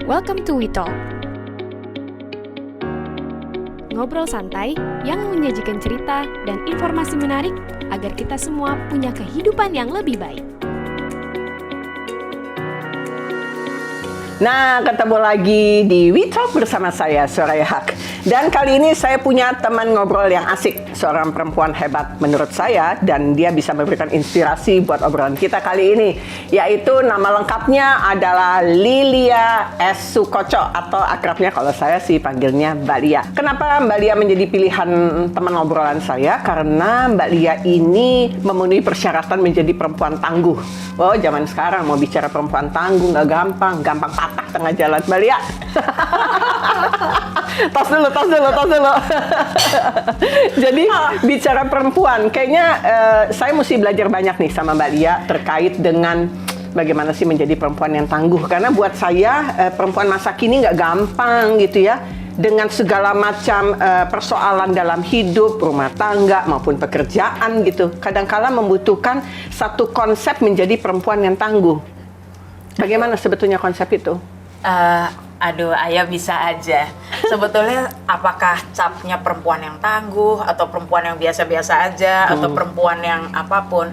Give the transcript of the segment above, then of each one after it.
Welcome to We Talk. Ngobrol santai yang menyajikan cerita dan informasi menarik agar kita semua punya kehidupan yang lebih baik. Nah, ketemu lagi di We Talk bersama saya, Soraya Haq. Dan kali ini saya punya teman ngobrol yang asik, seorang perempuan hebat menurut saya, dan dia bisa memberikan inspirasi buat obrolan kita kali ini, yaitu nama lengkapnya adalah Lilia S. Sukoco, atau akrabnya kalau saya sih panggilnya Mbak Lia. Kenapa Mbak Lia menjadi pilihan teman ngobrolan saya? Karena Mbak Lia ini memenuhi persyaratan menjadi perempuan tangguh. Oh, zaman sekarang mau bicara perempuan tangguh nggak gampang patah tengah jalan, Mbak Lia. Tos dulu. Jadi bicara perempuan, kayaknya saya mesti belajar banyak nih sama Mbak Lia terkait dengan bagaimana sih menjadi perempuan yang tangguh. Karena buat saya perempuan masa kini nggak gampang gitu ya. Dengan segala macam persoalan dalam hidup, rumah tangga maupun pekerjaan gitu. Kadang-kala membutuhkan satu konsep menjadi perempuan yang tangguh. Bagaimana sebetulnya konsep itu? Aduh, Ayah bisa aja. Sebetulnya apakah capnya perempuan yang tangguh atau perempuan yang biasa-biasa aja atau perempuan yang apapun,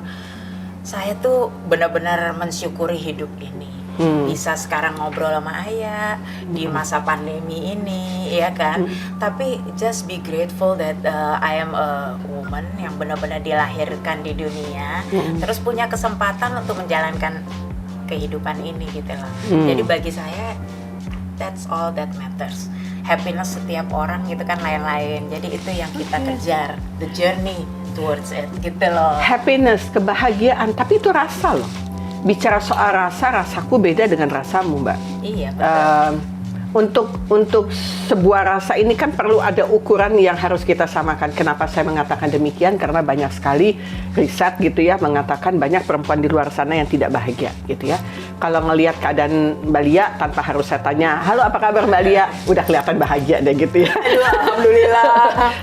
saya tuh benar-benar mensyukuri hidup ini. Bisa sekarang ngobrol sama Ayah di masa pandemi ini, ya kan? Tapi just be grateful that I am a woman yang benar-benar dilahirkan di dunia, terus punya kesempatan untuk menjalankan kehidupan ini gitu loh. Jadi bagi saya that's all that matters. Happiness setiap orang gitu kan lain-lain. Jadi itu yang kita kejar, the journey towards it gitu loh. Happiness, kebahagiaan, tapi itu rasa loh. Bicara soal rasa, rasaku beda dengan rasamu, Mbak. Iya, betul. Untuk sebuah rasa ini kan perlu ada ukuran yang harus kita samakan. Kenapa saya mengatakan demikian? Karena banyak sekali riset gitu ya mengatakan banyak perempuan di luar sana yang tidak bahagia gitu ya. Kalau ngelihat keadaan Mbak Lia tanpa harus saya tanya, halo apa kabar Mbak Lia? Udah kelihatan bahagia deh gitu ya. Aduh, alhamdulillah.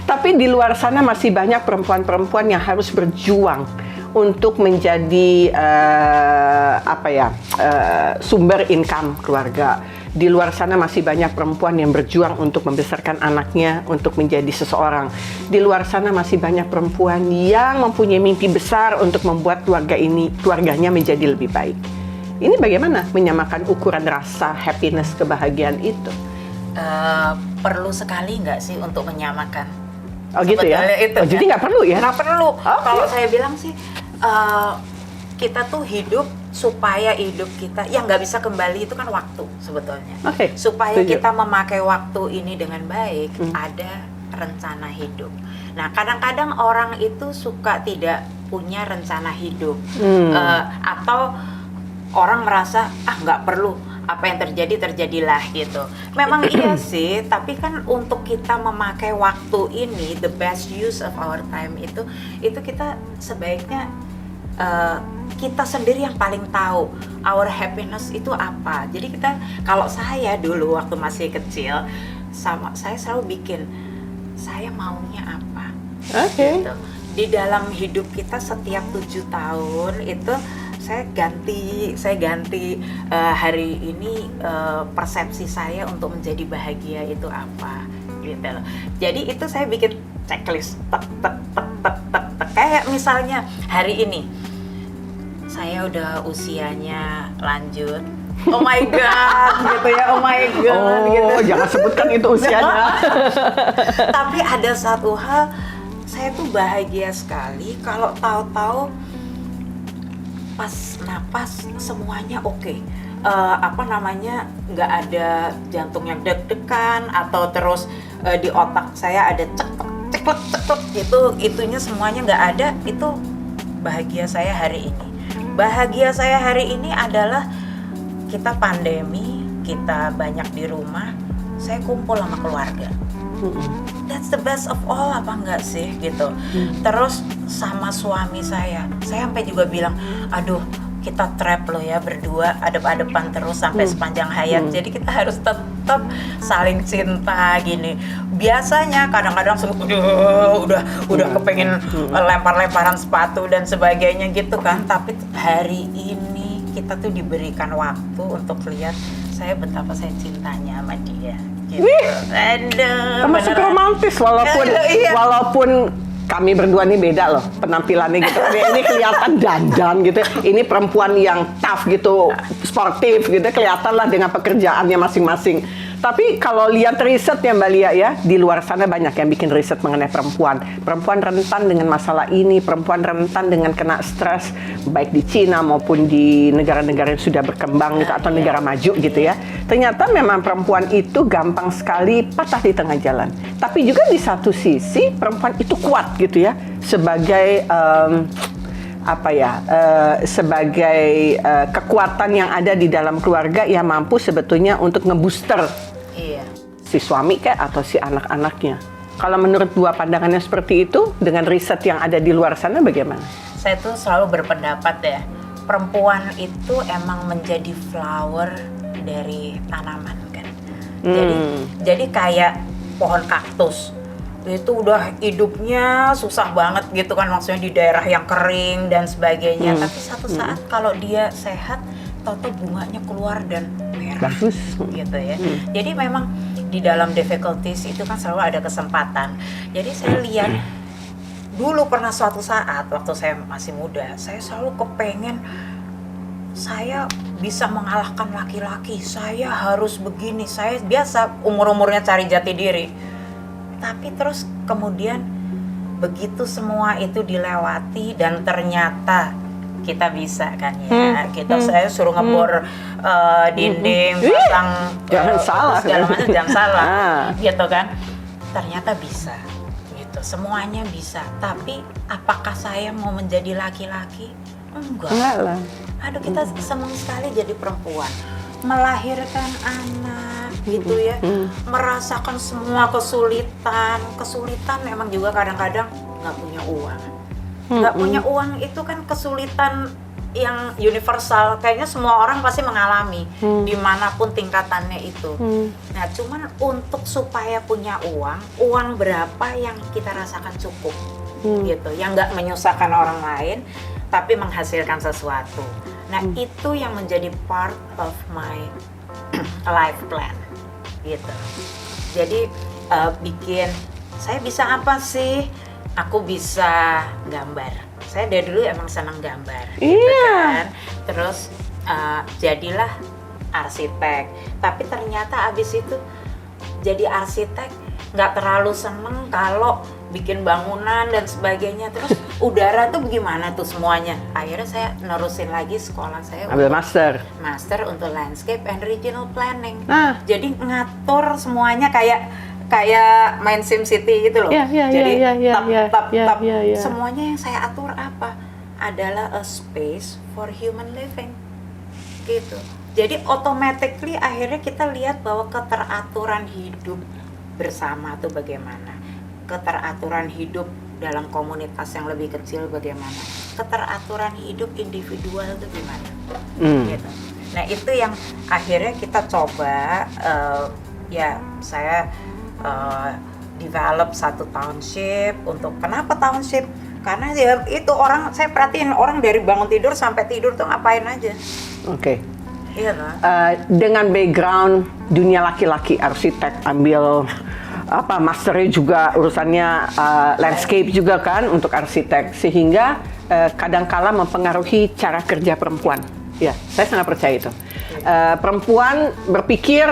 Tapi di luar sana masih banyak perempuan-perempuan yang harus berjuang untuk menjadi sumber income keluarga. Di luar sana masih banyak perempuan yang berjuang untuk membesarkan anaknya, untuk menjadi seseorang. Di luar sana masih banyak perempuan yang mempunyai mimpi besar untuk membuat keluarganya menjadi lebih baik. Ini bagaimana menyamakan ukuran rasa happiness, kebahagiaan itu? Perlu sekali nggak sih untuk menyamakan? Oh gitu ya? Itu, jadi nggak perlu ya? Nggak perlu. Okay. Kalau saya bilang sih, kita tuh hidup supaya hidup kita yang nggak bisa kembali itu kan waktu sebetulnya. Okay. Supaya Setuju. kita memakai waktu ini dengan baik, ada rencana hidup. Nah, kadang-kadang orang itu suka tidak punya rencana hidup, atau orang merasa nggak perlu. Apa yang terjadi terjadilah gitu. Memang iya sih, tapi kan untuk kita memakai waktu ini, the best use of our time itu kita sebaiknya kita sendiri yang paling tahu our happiness itu apa. Jadi kalau saya dulu waktu masih kecil, saya selalu bikin saya maunya apa. Oke. Gitu. Di dalam hidup kita setiap 7 tahun itu saya ganti hari ini persepsi saya untuk menjadi bahagia itu apa gitu loh. Jadi itu saya bikin checklist tek. Kayak misalnya hari ini saya udah usianya lanjut. Oh my god gitu ya. Oh my god gitu. Jangan sebutkan itu usianya. Tapi ada satu hal, saya tuh bahagia sekali kalau tahu-tahu pas napas semuanya oke. Nggak ada jantung yang deg-degan atau terus di otak saya ada ceklek gitu, itunya semuanya nggak ada. Itu bahagia saya hari ini. Bahagia saya hari ini adalah kita pandemi, kita banyak di rumah, saya kumpul sama keluarga. That's the best of all, apa enggak sih gitu. Terus sama suami saya sampai juga bilang, aduh kita trap loh ya berdua adep-adepan terus sampai sepanjang hayat. Jadi kita harus tetap saling cinta gini. biasanya kadang-kadang udah kepengen lempar-lemparan sepatu dan sebagainya gitu kan. Tapi hari ini kita tuh diberikan waktu untuk lihat betapa saya cintanya sama dia. Gitu. Aduh, termasuk romantis walaupun kami berdua nih beda loh penampilannya gitu. Ini kelihatan dandan gitu. Ini perempuan yang tough gitu, sportif gitu, kelihatan lah dengan pekerjaannya masing-masing. Tapi kalau lihat riset ya Mbak Lia ya, di luar sana banyak yang bikin riset mengenai perempuan. Perempuan rentan dengan masalah ini, perempuan rentan dengan kena stres, baik di Cina maupun di negara-negara yang sudah berkembang gitu, atau negara maju gitu ya. Ternyata memang perempuan itu gampang sekali patah di tengah jalan. Tapi juga di satu sisi perempuan itu kuat gitu ya, sebagai sebagai kekuatan yang ada di dalam keluarga yang mampu sebetulnya untuk ngebooster si suami atau si anak-anaknya. Kalau menurut dua pandangannya seperti itu, dengan riset yang ada di luar sana bagaimana? Saya tuh selalu berpendapat ya, perempuan itu emang menjadi flower dari tanaman kan. Jadi kayak pohon kaktus. Itu udah hidupnya susah banget gitu kan, maksudnya di daerah yang kering dan sebagainya. Tapi satu saat kalau dia sehat, tahu-tahu bunganya keluar dan merah. Bagus. Gitu ya. Jadi memang di dalam difficulties itu kan selalu ada kesempatan. Jadi saya lihat dulu pernah suatu saat waktu saya masih muda, saya selalu kepengen saya bisa mengalahkan laki-laki, saya harus begini, saya biasa umur-umurnya cari jati diri. Tapi terus kemudian begitu semua itu dilewati dan ternyata kita bisa kan ya. Saya suruh ngebor dinding, pasang jangan salah. Segala macam jangan salah. Gitu kan. Ternyata bisa. Gitu. Semuanya bisa. Tapi apakah saya mau menjadi laki-laki? Enggak lah. Aduh, kita senang sekali jadi perempuan. Melahirkan anak gitu ya, merasakan semua kesulitan memang juga kadang-kadang nggak punya uang. Nggak punya uang itu kan kesulitan yang universal, kayaknya semua orang pasti mengalami dimanapun tingkatannya itu. Nah, cuman untuk supaya punya uang berapa yang kita rasakan cukup gitu, yang nggak menyusahkan orang lain tapi menghasilkan sesuatu. Nah, itu yang menjadi part of my life plan gitu. Jadi saya bisa apa sih? Aku bisa gambar. Saya dari dulu emang senang gambar, gitu kan. Terus jadilah arsitek. Tapi ternyata abis itu jadi arsitek nggak terlalu seneng kalau bikin bangunan dan sebagainya. Terus udara tuh bagaimana tuh semuanya. Akhirnya saya nerusin lagi sekolah saya. Ambil master Untuk landscape and regional planning. Jadi ngatur semuanya kayak main SimCity gitu loh. Jadi semuanya yang saya atur apa? Adalah a space for human living. Gitu. Jadi automatically akhirnya kita lihat bahwa keteraturan hidup bersama tuh bagaimana. Keteraturan hidup dalam komunitas yang lebih kecil bagaimana. Keteraturan hidup individual itu gimana. Gitu. Nah, itu yang akhirnya kita coba saya develop satu township. Untuk kenapa township? Karena ya itu saya perhatiin orang dari bangun tidur sampai tidur tuh ngapain aja. Oke. Iya lah. Dengan background dunia laki-laki, arsitek, ambil masternya juga urusannya landscape juga kan untuk arsitek, sehingga kadangkala mempengaruhi cara kerja perempuan. Ya, saya sangat percaya itu. Perempuan berpikir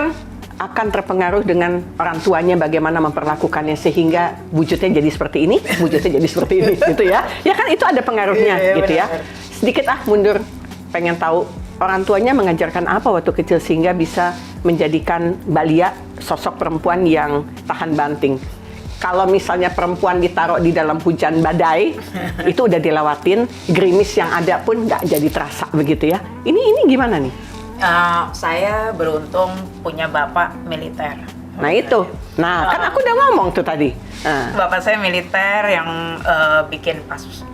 akan terpengaruh dengan orang tuanya bagaimana memperlakukannya sehingga wujudnya jadi seperti ini, gitu ya. Ya kan itu ada pengaruhnya gitu ya. Sedikit mundur, pengen tahu orang tuanya mengajarkan apa waktu kecil sehingga bisa menjadikan Mbak Lia sosok perempuan yang tahan banting. Kalau misalnya perempuan ditaruh di dalam hujan badai, itu udah dilewatin, gerimis yang ada pun nggak jadi terasa begitu ya. Ini gimana nih? Saya beruntung punya bapak militer. Nah itu, kan aku udah ngomong tuh tadi. Bapak saya militer yang bikin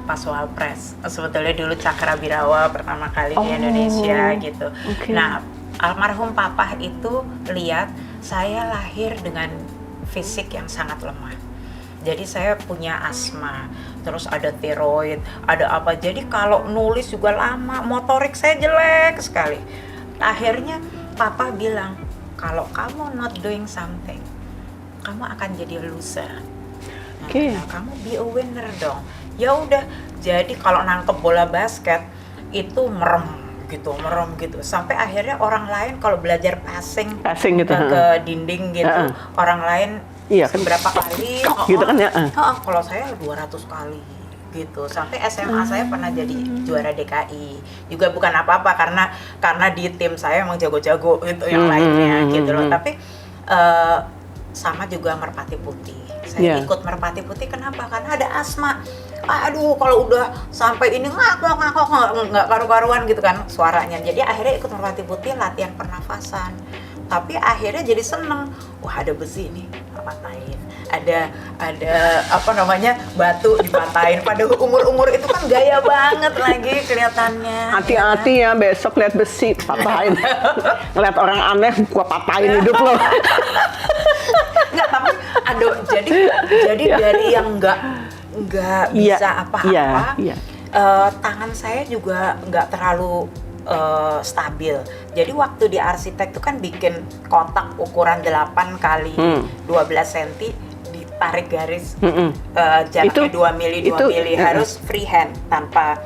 Paswal Press. Sebetulnya dulu Cakrabirawa pertama kali di Indonesia gitu. Okay. Nah, almarhum papa itu lihat saya lahir dengan fisik yang sangat lemah. Jadi saya punya asma, terus ada tiroid, ada apa. Jadi kalau nulis juga lama, motorik saya jelek sekali. Akhirnya papa bilang, kalau kamu not doing something, kamu akan jadi loser. Nah, kamu be a winner dong. Ya udah, jadi kalau nangkep bola basket itu merem gitu. Sampai akhirnya orang lain kalau belajar passing gitu. ke dinding gitu, orang lain berapa kali gitu kan ya. Kalau saya 200 kali gitu. Sampai SMA saya pernah jadi juara DKI. Juga bukan apa-apa karena di tim saya emang jago-jago gitu yang lainnya gitu loh. Tapi sama juga Merpati Putih. Saya ikut Merpati Putih kenapa? Karena ada asma. Aduh, kalau udah sampai ini nggak karu-karuan gitu kan suaranya. Jadi akhirnya ikut Merpati Putih latihan pernafasan. Tapi akhirnya jadi seneng. Wah, ada besi nih, patahin. Ada apa namanya, batu dipatahin. Pada umur itu kan gaya banget lagi kelihatannya. Hati-hati ya, besok lihat besi patahin. Ngeliat orang aneh, gua patahin hidup lo. Enggak, tapi aduh, jadi dari yang nggak bisa apa-apa, tangan saya juga nggak terlalu stabil. Jadi waktu di arsitek itu kan bikin kotak ukuran 8 kali 12 cm, ditarik garis jaraknya 2 mili harus freehand tanpa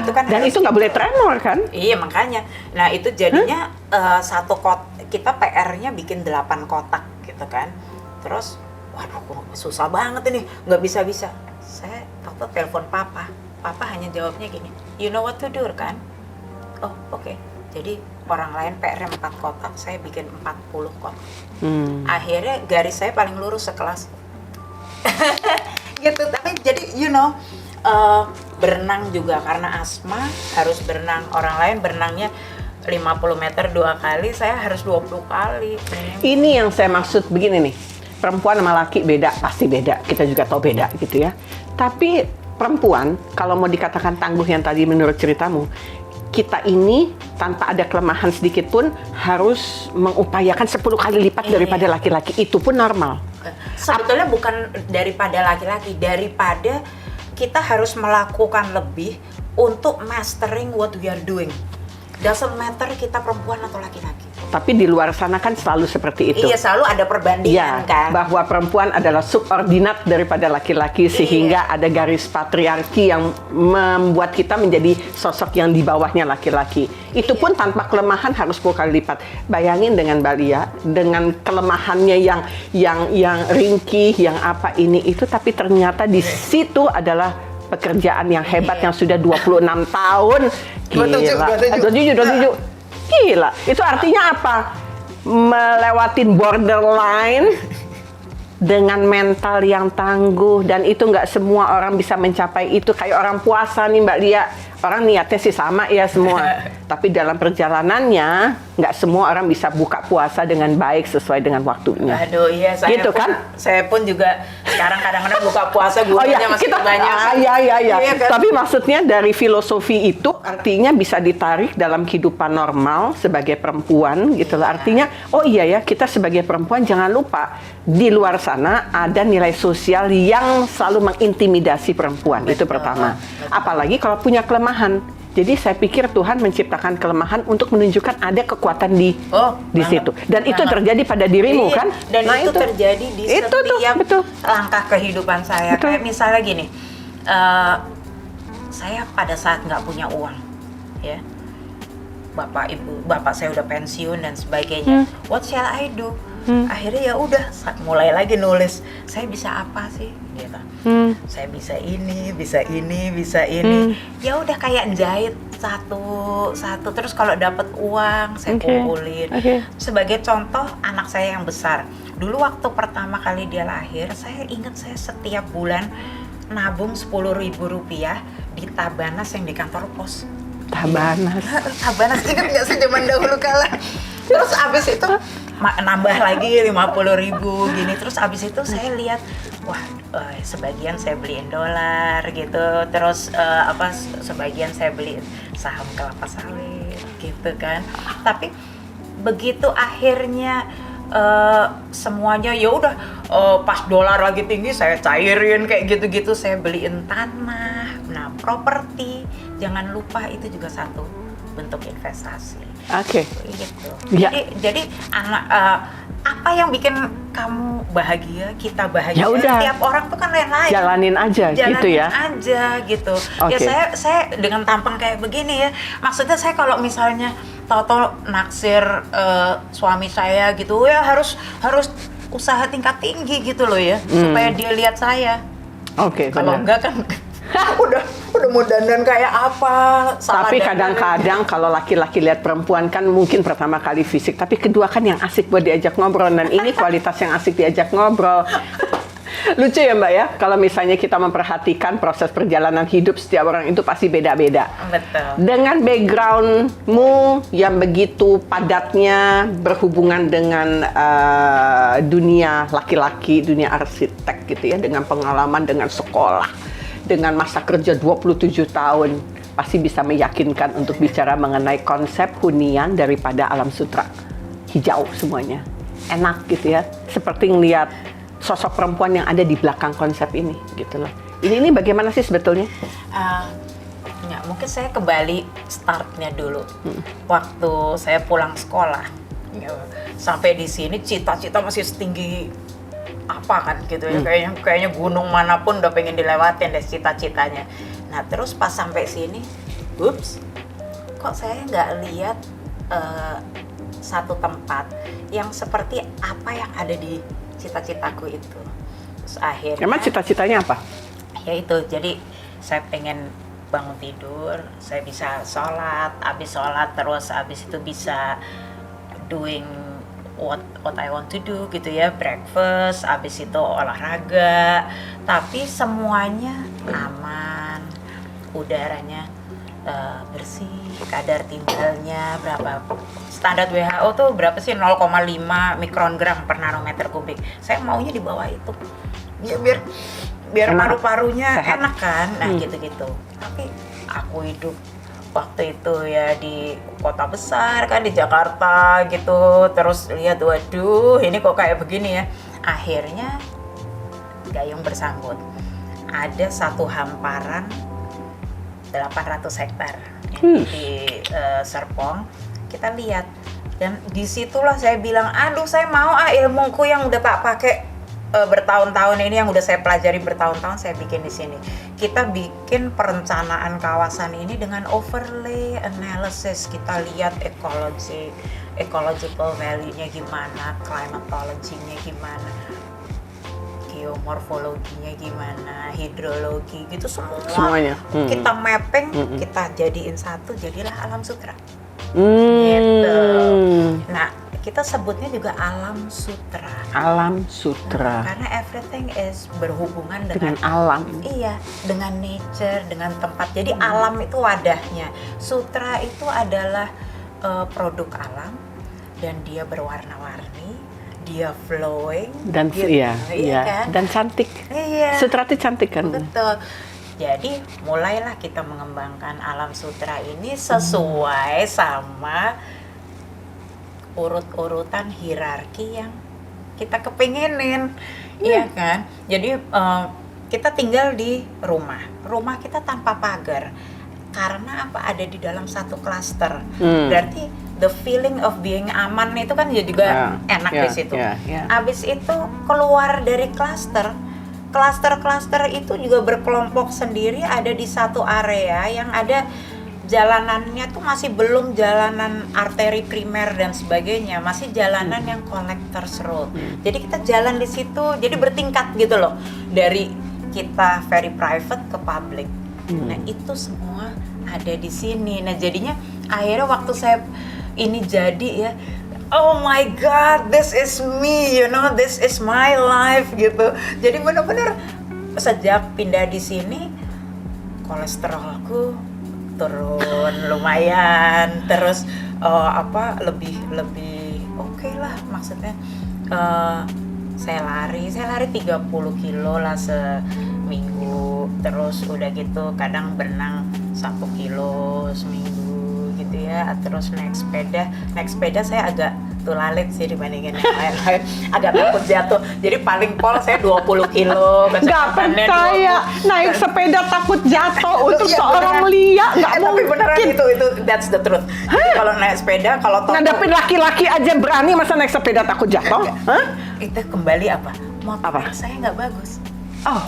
itu kan. Dan itu nggak boleh tremor kan? Iya, makanya. Nah, itu jadinya satu kita PR-nya bikin 8 kotak gitu kan. Terus waduh, susah banget ini, nggak bisa. Saya waktu telepon papa hanya jawabnya gini, you know what to do kan? Oh, oke. Jadi orang lain PR-nya 4 kotak, saya bikin 40 kotak. Akhirnya garis saya paling lurus sekelas. Gitu, tapi jadi berenang juga karena asma harus berenang. Orang lain berenangnya 50 meter 2 kali, saya harus 20 kali. Ini yang saya maksud begini nih. Perempuan sama laki beda, pasti beda. Kita juga tahu beda gitu ya. Tapi perempuan, kalau mau dikatakan tangguh yang tadi menurut ceritamu, kita ini tanpa ada kelemahan sedikit pun harus mengupayakan 10 kali lipat daripada laki-laki. Itu pun normal. Sebetulnya bukan daripada laki-laki, daripada kita harus melakukan lebih untuk mastering what we are doing. Doesn't matter kita perempuan atau laki-laki. Tapi di luar sana kan selalu seperti itu. Iya, selalu ada perbandingan kan. Bahwa perempuan adalah subordinat daripada laki-laki, sehingga ada garis patriarki yang membuat kita menjadi sosok yang di bawahnya laki-laki. Itu pun tanpa kelemahan harus 10 kali lipat. Bayangin dengan Balia, dengan kelemahannya yang ringkih, yang apa ini itu, tapi ternyata di situ adalah pekerjaan yang hebat yang sudah 26 tahun. Gila. 27. Gila. Itu artinya apa? Melewatin borderline dengan mental yang tangguh, dan itu nggak semua orang bisa mencapai itu. Kayak orang puasa nih Mbak Lia. Orang niatnya sih sama ya semua. Tapi dalam perjalanannya nggak semua orang bisa buka puasa dengan baik sesuai dengan waktunya. Aduh iya, saya pun juga sekarang kadang-kadang buka puasa gulanya masih banyak. Iya. Kan? Tapi maksudnya dari filosofi itu artinya bisa ditarik dalam kehidupan normal sebagai perempuan gitu loh. Artinya oh iya ya, kita sebagai perempuan jangan lupa di luar sana ada nilai sosial yang selalu mengintimidasi perempuan. Betul. Itu pertama. Betul. Apalagi kalau punya kelemahan. Jadi saya pikir Tuhan menciptakan kelemahan untuk menunjukkan ada kekuatan di situ. Dan itu terjadi pada dirimu kan? Dan itu terjadi di setiap langkah kehidupan saya. Betul. Kayak misalnya gini, saya pada saat nggak punya uang, ya, bapak saya udah pensiun dan sebagainya. What shall I do? Akhirnya ya udah mulai lagi nulis. Saya bisa apa sih? Gitu. Saya bisa ini. Ya udah kayak jahit satu. Terus kalau dapat uang saya kumpulin. Sebagai contoh, anak saya yang besar. Dulu waktu pertama kali dia lahir, saya ingat saya setiap bulan nabung Rp10.000 di Tabanas yang di kantor pos. Tabanas ingat nggak sih zaman dahulu kala? Terus abis itu nambah lagi 50.000 gini. Terus abis itu saya lihat, wah, sebagian saya beliin dolar gitu. Terus sebagian saya beli saham kelapa sawit gitu kan. Tapi begitu akhirnya semuanya ya udah pas dolar lagi tinggi saya cairin kayak gitu-gitu, saya beliin tanah. Nah, properti jangan lupa itu juga satu bentuk investasi. Oke. Gitu. Ya. Jadi anak apa yang bikin kamu bahagia, kita bahagia. Ya udah. Tiap orang tuh kan lain-lain. Jalanin aja gitu ya. Aja gitu. Ya Oke. saya dengan tampang kayak begini ya. Maksudnya saya kalau misalnya tahu-tahu naksir suami saya gitu ya harus usaha tingkat tinggi gitu loh ya supaya dia lihat saya. Oke, Kalau benar. enggak kan udah mau dandan kayak apa. salah Tapi dandan. kadang-kadang kalau laki-laki lihat perempuan kan mungkin pertama kali fisik, tapi kedua kan yang asik buat diajak ngobrol, dan ini kualitas yang asik diajak ngobrol. Lucu ya Mbak ya, kalau misalnya kita memperhatikan proses perjalanan hidup setiap orang itu pasti beda-beda. Betul. Dengan backgroundmu yang begitu padatnya berhubungan dengan dunia laki-laki, dunia arsitek gitu ya, dengan pengalaman, dengan sekolah, dengan masa kerja 27 tahun, pasti bisa meyakinkan untuk bicara mengenai konsep hunian daripada alam sutra. Hijau semuanya. Enak gitu ya, seperti ngelihat sosok perempuan yang ada di belakang konsep ini gitu loh. Ini bagaimana sih sebetulnya? Ya, mungkin saya kembali startnya dulu. Waktu saya pulang sekolah, ya, sampai di sini cita-cita masih setinggi apa kan gitu ya. Kayaknya gunung manapun udah pengen dilewatin deh cita-citanya. Nah terus pas sampai sini, ups, kok saya nggak lihat satu tempat yang seperti apa yang ada di cita-citaku itu. Terus akhirnya Emang cita-citanya apa? ya itu, jadi saya pengen bangun tidur, saya bisa sholat, terus abis itu bisa doing what I want to do gitu ya, breakfast, abis itu olahraga, tapi semuanya aman, udaranya bersih, kadar timbalnya berapa, standar WHO tuh berapa sih, 0,5 mikrogram per nanometer kubik. Saya maunya di bawah itu ya, biar Enak. paru-parunya Sehat. enak kan. Nah gitu-gitu. Tapi aku hidup waktu itu ya di kota besar kan, di Jakarta gitu, terus lihat waduh ini kok kayak begini ya. Akhirnya gayung bersambut, ada satu hamparan 800 hektar di Serpong. Kita lihat, dan disitulah saya bilang, aduh saya mau ilmuku yang udah tak pakai bertahun-tahun ini, yang udah saya pelajari bertahun-tahun, saya bikin di sini. Kita bikin perencanaan kawasan ini dengan overlay analysis. Kita lihat ecological value-nya gimana, climatology-nya gimana, geomorfologinya gimana, hidrologi gitu Semuanya. kita mapping, kita jadiin satu, jadilah alam sutra. Hmm. Gitu. Nah, kita sebutnya juga alam sutra. Alam sutra. Karena everything is berhubungan Dengan dengan alam. iya, dengan nature, dengan tempat. Jadi alam itu wadahnya. Sutra itu adalah produk alam, dan dia berwarna-warni, dia flowing, Dan gitu, iya, kan? dan cantik. Iya. Sutra itu cantik kan? Betul. Jadi mulailah kita mengembangkan alam sutra ini sesuai sama urut-urutan hierarki yang kita kepengenin, iya kan? Jadi kita tinggal di rumah kita tanpa pagar, karena apa, ada di dalam satu klaster. Berarti the feeling of being aman itu kan juga enak di situ. Abis itu keluar dari klaster itu juga berkelompok sendiri, ada di satu area yang ada jalanannya tuh masih belum jalanan arteri primer dan sebagainya, masih jalanan yang collectors road. Jadi kita jalan di situ, jadi bertingkat gitu loh, dari kita very private ke public. Nah itu semua ada di sini. Nah jadinya akhirnya waktu saya ini jadi ya, oh my God, this is me, you know, this is my life gitu. Jadi benar-benar sejak pindah di sini, kolesterolku turun lumayan, terus lebih oke lah, maksudnya saya lari 30 kilo lah seminggu, terus udah gitu kadang berenang 1 kilo seminggu gitu ya, terus naik sepeda saya agak tulalit sih dibandingin yang lain-lain. Agak takut jatuh. Jadi paling pol saya 20 kilo. Nggak kecepatannya percaya 20. naik sepeda takut jatuh untuk Iya, seorang beneran. Lia, nggak Tapi beneran mungkin. itu that's the truth. Jadi kalau naik sepeda, kalau Ngadepin laki-laki aja berani, masa naik sepeda takut jatuh? Hah? itu kembali apa? Motor Apa? saya nggak bagus. Oh,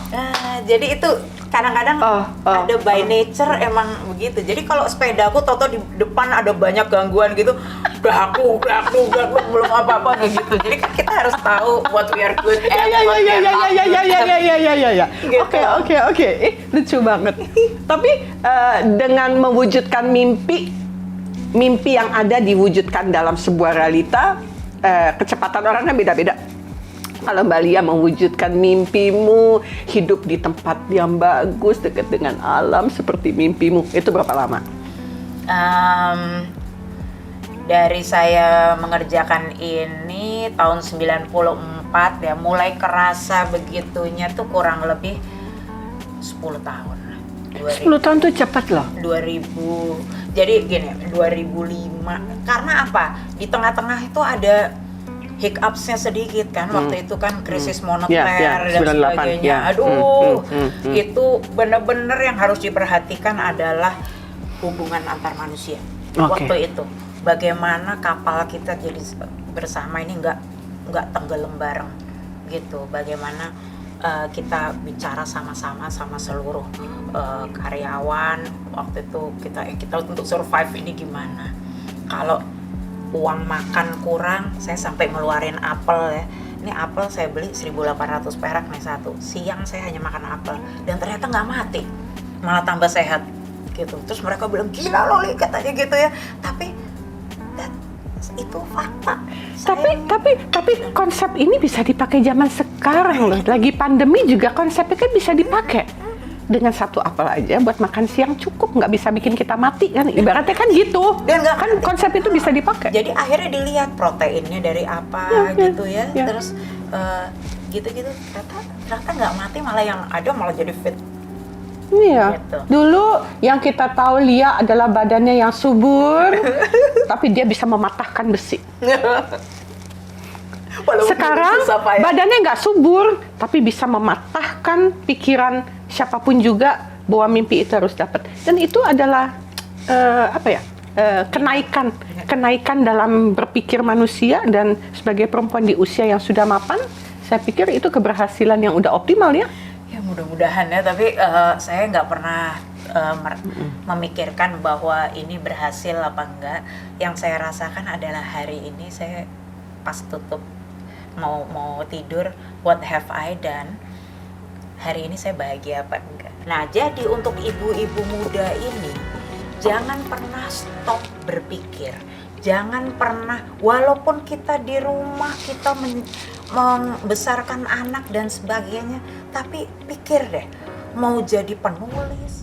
Jadi itu kadang-kadang ada by nature emang begitu. Jadi kalau sepedaku toto di depan ada banyak gangguan gitu, gaku, belum apa-apa gitu. Jadi kan kita harus tahu what we are good at, what we are not good at. Gitu. Oke. Lucu banget. Tapi dengan mewujudkan mimpi yang ada diwujudkan dalam sebuah realita, kecepatan orangnya beda-beda. Kalau Mbak Lia mewujudkan mimpimu, hidup di tempat yang bagus, dekat dengan alam seperti mimpimu, itu berapa lama? Dari saya mengerjakan ini tahun 94 ya, mulai kerasa begitunya tuh kurang lebih 10 tahun. 10 tahun tuh cepat loh. 2000, jadi gini, 2005. Karena apa? Di tengah-tengah itu ada hiccups-nya sedikit kan, waktu itu kan krisis moneter dan 98, sebagainya. ya. Aduh, itu bener-bener yang harus diperhatikan adalah hubungan antar manusia. Oke. Waktu itu, bagaimana kapal kita jadi bersama ini nggak tenggelam bareng gitu. Bagaimana kita bicara sama-sama sama seluruh karyawan waktu itu kita untuk survive ini gimana. Kalau uang makan kurang, saya sampai ngeluarin apel ya. Ini apel saya beli 1.800 perak nih satu. Siang saya hanya makan apel dan ternyata nggak mati, malah tambah sehat gitu. Terus mereka bilang gila loh Li, katanya gitu ya. Tapi itu fakta. Tapi konsep ini bisa dipakai zaman sekarang loh. Lagi pandemi juga konsepnya kan bisa dipakai. Dengan satu apel aja buat makan siang cukup, nggak bisa bikin kita mati kan, ibaratnya kan gitu. Dan nggak kan mati. konsep itu bisa dipakai. Jadi akhirnya dilihat proteinnya dari apa gitu ya. Terus gitu-gitu ternyata nggak mati, malah jadi fit. Iya. Gitu. Dulu yang kita tahu Lia adalah badannya yang subur, tapi dia bisa mematahkan besi. Walaupun Sekarang susah, Pak, ya. badannya nggak subur, tapi bisa mematahkan pikiran siapapun juga bahwa mimpi itu harus dapat. Dan itu adalah kenaikan dalam berpikir manusia, dan sebagai perempuan di usia yang sudah mapan, saya pikir itu keberhasilan yang udah optimal ya. Ya mudah-mudahan ya, tapi saya nggak pernah memikirkan bahwa ini berhasil apa enggak. Yang saya rasakan adalah hari ini saya pas tutup mau tidur, what have I done? Hari ini saya bahagia apa enggak? Nah, jadi untuk ibu-ibu muda ini jangan pernah stop berpikir. Jangan pernah, walaupun kita di rumah kita membesarkan anak dan sebagainya, tapi pikir deh, mau jadi penulis,